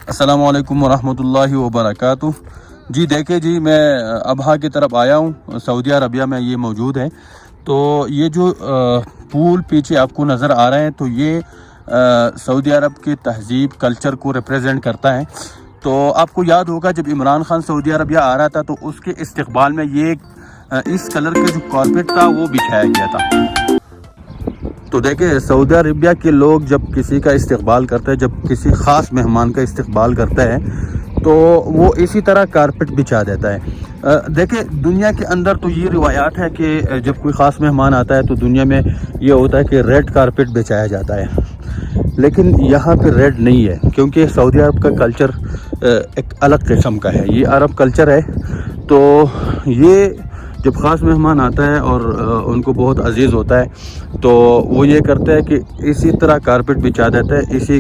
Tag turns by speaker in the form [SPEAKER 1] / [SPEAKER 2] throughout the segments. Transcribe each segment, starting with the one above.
[SPEAKER 1] अस्सलाम वालेकुम वरहमतुल्लाहि वबरकातुह। जी देखिए जी, मैं अबहा की तरफ आया हूँ, सऊदी अरबिया में ये मौजूद है। तो ये जो पूल पीछे आपको नज़र आ रहे हैं, तो ये सऊदी अरब की तहज़ीब कल्चर को रिप्रेजेंट करता है। तो आपको याद होगा जब इमरान खान सऊदी अरबिया आ रहा था तो उसके इस्तकबाल में ये इस कलर का जो कारपेट था वो बिछाया गया था। तो देखिए, सऊदी अरबिया के लोग जब किसी का इस्तकबाल करते हैं, जब किसी ख़ास मेहमान का इस्तकबाल करते हैं, तो वो इसी तरह कारपेट बिछा देता है। देखिए, दुनिया के अंदर तो ये रिवायात है कि जब कोई ख़ास मेहमान आता है तो दुनिया में ये होता है कि रेड कारपेट बिछाया जाता है, लेकिन यहाँ पे रेड नहीं है, क्योंकि सऊदी अरब का कल्चर एक अलग किस्म का है। ये अरब कल्चर है। तो ये जब ख़ास मेहमान आता है और उनको बहुत अजीज़ होता है, तो वो ये करते हैं कि इसी तरह कारपेट बिछा देते हैं, इसी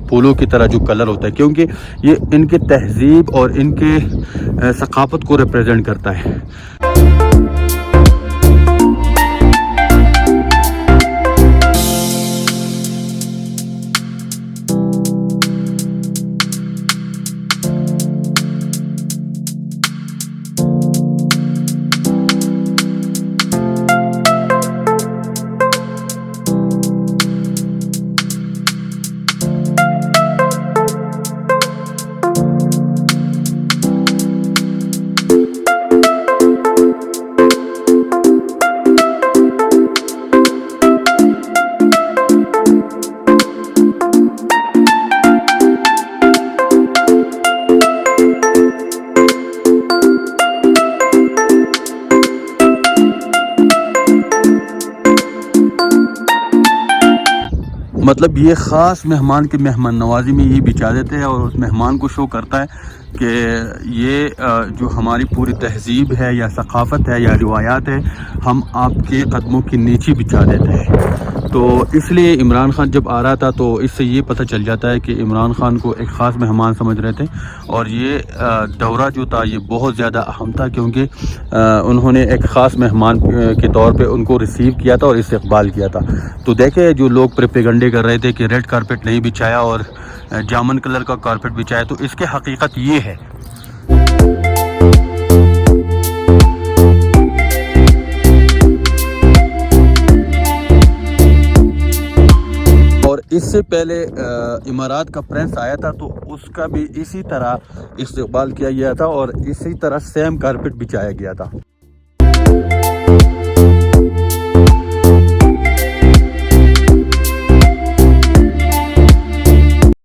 [SPEAKER 1] फूलों की तरह जो कलर होता है, क्योंकि ये इनके तहज़ीब और इनके सकाफ़त को रिप्रेजेंट करता है। मतलब ये ख़ास मेहमान के मेहमान नवाजी में ये बिछा देते हैं और उस मेहमान को शो करता है कि ये जो हमारी पूरी तहज़ीब है या सकाफ़त है या रिवायात है, हम आपके कदमों के नीचे बिछा देते हैं। तो इसलिए इमरान खान जब आ रहा था तो इससे ये पता चल जाता है कि इमरान खान को एक ख़ास मेहमान समझ रहे थे, और ये दौरा जो था ये बहुत ज़्यादा अहम था, क्योंकि उन्होंने एक ख़ास मेहमान के तौर पे उनको रिसीव किया था और इस्तकबाल किया था। तो देखे, जो लोग प्रोपेगेंडे कर रहे थे कि रेड कारपेट नहीं बिछाया और जामन कलर का कारपेट बिछाया, तो इसकी हकीकत ये है। और इससे पहले इमारात का प्रिंस आया था, तो उसका भी इसी तरह इस्तकबाल किया गया था और इसी तरह सेम कारपेट बिछाया गया था।